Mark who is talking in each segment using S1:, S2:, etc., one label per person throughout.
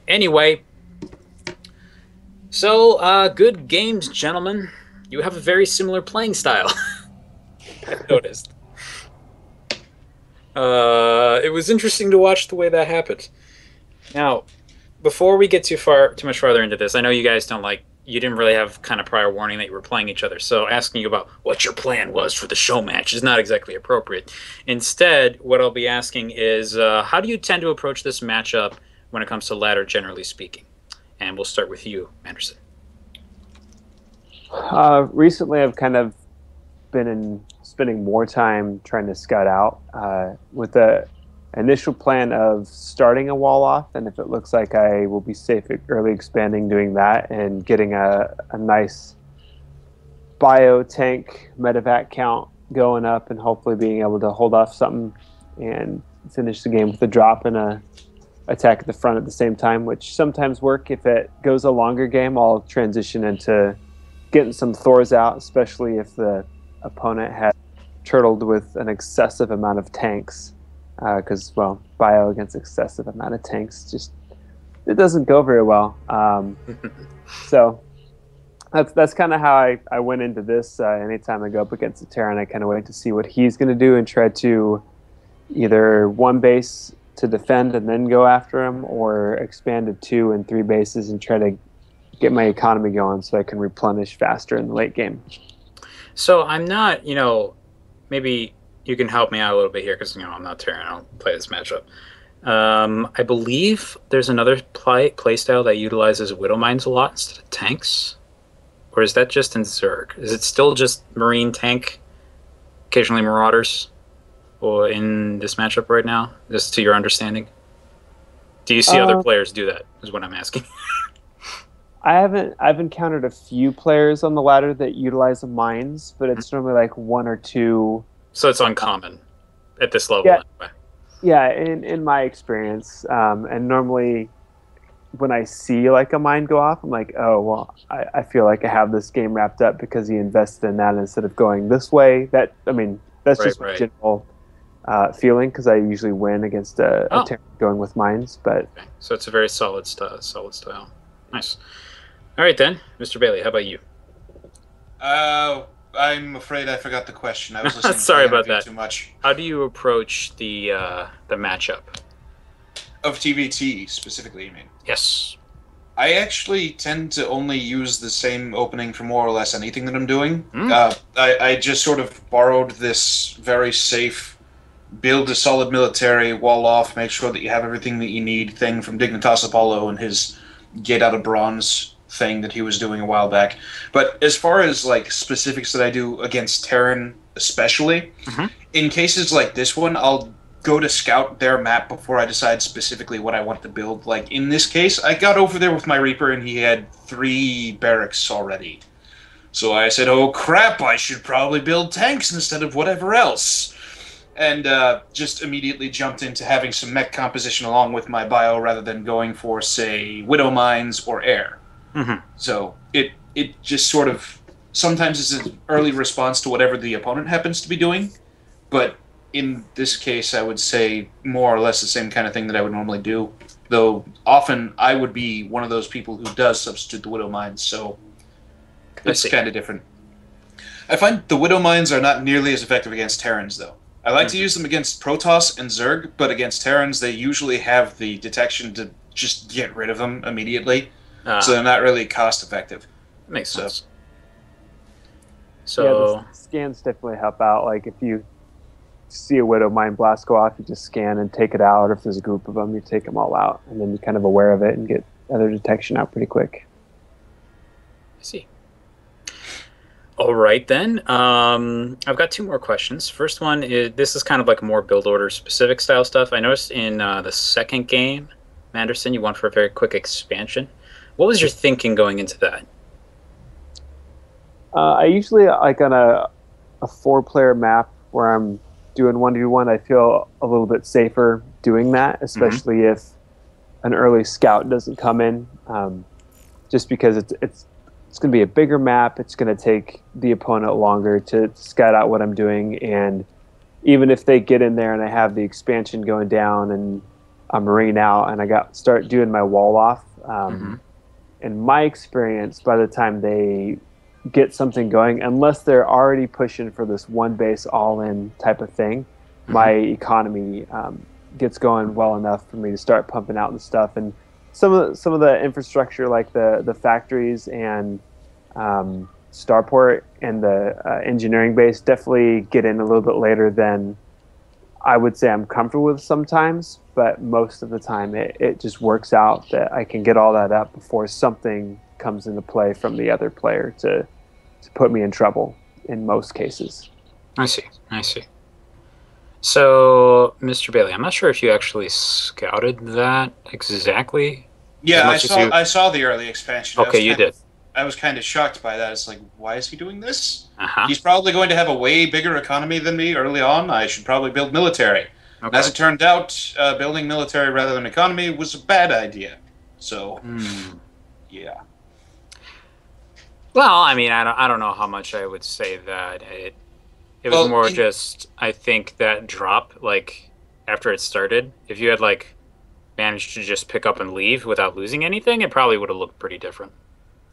S1: Anyway, so good games, gentlemen. You have a very similar playing style. I've noticed. It was interesting to watch the way that happened. Now, before we get too much farther into this, I know you guys don't like. You didn't really have kind of prior warning that you were playing each other. So asking you about what your plan was for the show match is not exactly appropriate. Instead, what I'll be asking is, how do you tend to approach this matchup when it comes to ladder, generally speaking? And we'll start with you, Manderson.
S2: Recently, I've kind of been spending more time trying to scout out with the initial plan of starting a wall off, and if it looks like I will be safe at early expanding, doing that and getting a nice bio tank medevac count going up, and hopefully being able to hold off something and finish the game with a drop and a attack at the front at the same time, which sometimes work. If it goes a longer game, I'll transition into getting some Thors out, especially if the opponent had turtled with an excessive amount of tanks. Because, well, bio against excessive amount of tanks, just it doesn't go very well. So that's kind of how I went into this. Anytime I go up against a Terran, I kind of wait to see what he's going to do and try to either one base to defend and then go after him, or expand to 2 and 3 bases and try to get my economy going so I can replenish faster in the late game.
S1: So I'm not, maybe you can help me out a little bit here because, I'm not Terran. I don't play this matchup. I believe there's another play style that utilizes Widow Mines a lot instead of tanks. Or is that just in Zerg? Is it still just Marine tank, occasionally Marauders, or in this matchup right now, just to your understanding? Do you see other players do that, is what I'm asking.
S2: I've encountered a few players on the ladder that utilize the mines, but it's normally like 1 or 2.
S1: So it's uncommon at this level.
S2: Yeah,
S1: anyway.
S2: yeah. In my experience, and normally when I see like a mine go off, I'm like, oh well, I feel like I have this game wrapped up because he invested in that instead of going this way. That's just my general feeling, because I usually win against a Terran going with mines. But
S1: okay. So it's a very solid style. Nice. All right then, MrBailey, how about you?
S3: I'm afraid I forgot the question. I was listening.
S1: Sorry about that.
S3: Too much.
S1: How do you approach the matchup
S3: Of TVT specifically? You mean?
S1: Yes.
S3: I actually tend to only use the same opening for more or less anything that I'm doing. I just sort of borrowed this very safe build a solid military, wall off, make sure that you have everything that you need thing from Dignitas Apollo and his get out of bronze thing that he was doing a while back. But as far as like specifics that I do against Terran especially, in cases like this one, I'll go to scout their map before I decide specifically what I want to build. Like in this case, I got over there with my Reaper and he had 3 barracks already. So I said, oh crap, I should probably build tanks instead of whatever else. And just immediately jumped into having some mech composition along with my bio rather than going for, say, Widow Mines or air. So it just sort of sometimes is an early response to whatever the opponent happens to be doing, but in this case I would say more or less the same kind of thing that I would normally do, though often I would be one of those people who does substitute the Widow Mines, so it's kind of different. I find the Widow Mines are not nearly as effective against Terrans, though. I like to use them against Protoss and Zerg, but against Terrans they usually have the detection to just get rid of them immediately. So they're not really cost effective.
S1: Makes sense.
S2: So yeah, the scans definitely help out. Like if you see a Widow Mine blast go off, you just scan and take it out. Or if there's a group of them, you take them all out, and then you're kind of aware of it and get other detection out pretty quick.
S1: I see. All right then. I've got 2 more questions. First one is, this is kind of like more build order specific style stuff. I noticed in the second game, Manderson, you went for a very quick expansion. What was your thinking going into that?
S2: I usually, like on a 4-player map where I'm doing 1v1, I feel a little bit safer doing that, especially if an early scout doesn't come in, just because it's going to be a bigger map. It's going to take the opponent longer to scout out what I'm doing, and even if they get in there and I have the expansion going down and a Marine out and start doing my wall off.
S1: Mm-hmm.
S2: In my experience, by the time they get something going, unless they're already pushing for this one base all in type of thing, my economy gets going well enough for me to start pumping out the stuff. And some of the infrastructure, like the factories and starport and the engineering base, definitely get in a little bit later than I would say I'm comfortable with sometimes, but most of the time it just works out that I can get all that up before something comes into play from the other player to put me in trouble in most cases.
S1: I see. I see. So, MrBailey, I'm not sure if you actually scouted that exactly as
S3: Yeah,
S1: much as you.
S3: I saw the early expansion.
S1: Okay, you did.
S3: I was kind of shocked by that. It's like, why is he doing this?
S1: Uh-huh.
S3: He's probably going to have a way bigger economy than me early on. I should probably build military. And as it turned out, building military rather than economy was a bad idea. So, yeah.
S1: Well, I mean, I don't know how much I would say that. It was more just, I think, that drop, like, after it started, if you had, like, managed to just pick up and leave without losing anything, it probably would have looked pretty different.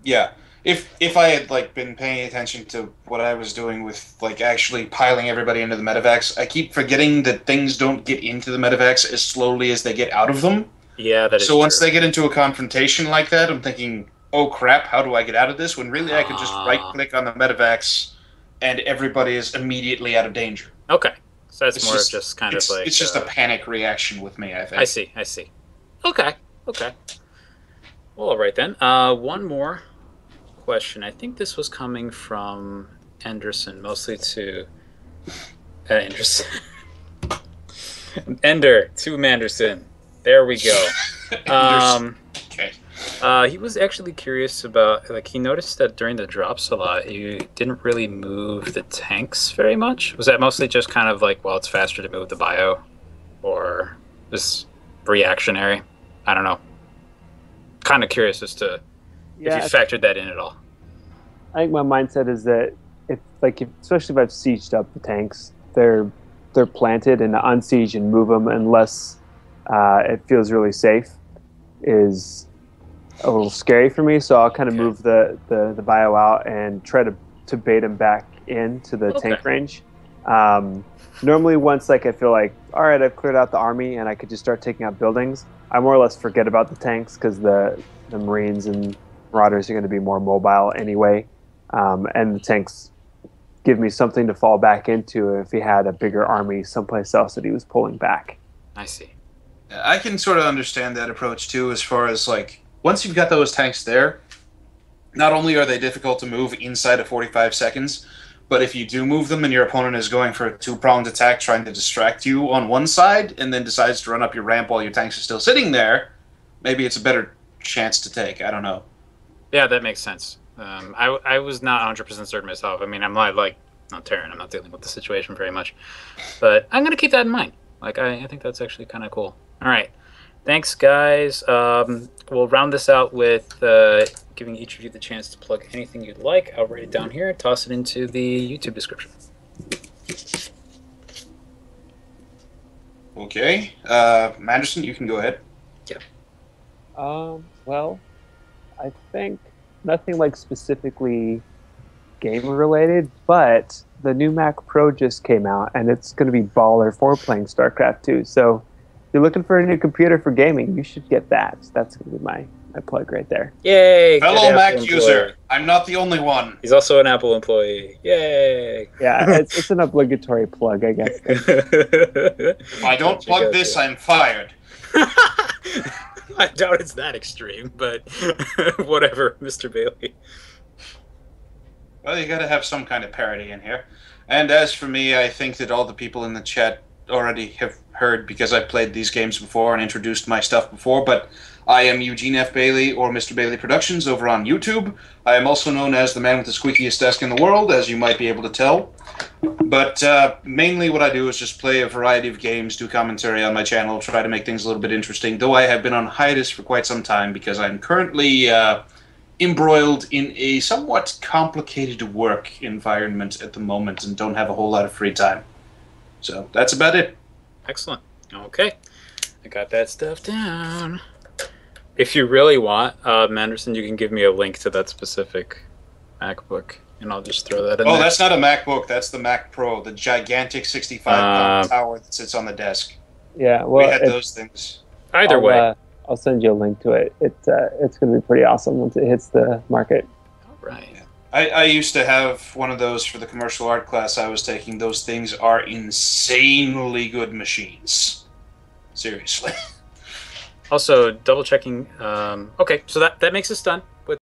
S3: Yeah. If I had like been paying attention to what I was doing with like actually piling everybody into the medevacs, I keep forgetting that things don't get into the medevacs as slowly as they get out of them.
S1: Yeah, that is
S3: So once
S1: true.
S3: they get into a confrontation like that, I'm thinking, oh crap, how do I get out of this? When really I could just right click on the medevacs and everybody is immediately out of danger.
S1: Okay. So that's
S3: It's
S1: more just kind of like...
S3: It's just a panic reaction with me, I think.
S1: I see. Okay. Well, all right then. One more question. I think this was coming from Anderson, mostly to Anderson. Ender to Manderson. There we go.
S3: Okay.
S1: He was actually curious about, like, he noticed that during the drops a lot, you didn't really move the tanks very much. Was that mostly just kind of like, well, it's faster to move the bio, or just reactionary? I don't know. Kind of curious as to if you factored that in at all.
S2: I think my mindset is that especially if I've sieged up the tanks, they're planted, and to unsiege and move them unless it feels really safe is a little scary for me. So I'll kind of move the bio out and try to bait them back into the tank range. Normally, once like I feel like, all right, I've cleared out the army and I could just start taking out buildings, I more or less forget about the tanks because the Marines and Marauders are going to be more mobile anyway, and the tanks give me something to fall back into if he had a bigger army someplace else that he was pulling back.
S1: I see.
S3: I can sort of understand that approach too, as far as like once you've got those tanks there, not only are they difficult to move inside of 45 seconds, but if you do move them and your opponent is going for a two-pronged attack trying to distract you on one side and then decides to run up your ramp while your tanks are still sitting there, maybe it's a better chance to take. I don't know.
S1: Yeah, that makes sense. I was not 100% certain myself. I mean, I'm not Terran. I'm not dealing with the situation very much. But I'm going to keep that in mind. Like, I think that's actually kind of cool. All right. Thanks, guys. We'll round this out with giving each of you the chance to plug anything you'd like. I'll write it down here and toss it into the YouTube description.
S3: Okay. Manderson, you can go ahead.
S1: Yeah.
S2: Well, I think nothing like specifically game related, but the new Mac Pro just came out and it's going to be baller for playing StarCraft 2. So if you're looking for a new computer for gaming, you should get that. That's going to be my plug right there.
S1: Yay!
S3: Fellow Mac user. I'm not the only one.
S1: He's also an Apple employee. Yay!
S2: Yeah, it's an obligatory plug, I guess.
S3: If I don't plug this, I'm fired.
S1: I doubt it's that extreme, but whatever, MrBailey.
S3: Well, you gotta have some kind of parody in here. And as for me, I think that all the people in the chat already have heard because I've played these games before and introduced my stuff before, but I am Eugene F. Bailey or Mr. Bailey Productions over on YouTube. I am also known as the man with the squeakiest desk in the world, as you might be able to tell. But mainly what I do is just play a variety of games, do commentary on my channel, try to make things a little bit interesting, though I have been on hiatus for quite some time because I'm currently embroiled in a somewhat complicated work environment at the moment and don't have a whole lot of free time. So that's about it.
S1: Excellent. Okay. I got that stuff down. If you really want, Manderson, you can give me a link to that specific MacBook, and I'll just throw that in
S3: Oh,
S1: there.
S3: that's not a MacBook. That's the Mac Pro, the gigantic 65-pound tower that sits on the desk.
S2: Yeah,
S3: We
S2: well,
S3: had those things.
S1: Either way.
S2: I'll send you a link to it. It's going to be pretty awesome once it hits the market.
S1: All right.
S3: Yeah. I used to have one of those for the commercial art class I was taking. Those things are insanely good machines. Seriously.
S1: Also, double checking. Okay, so that makes us done.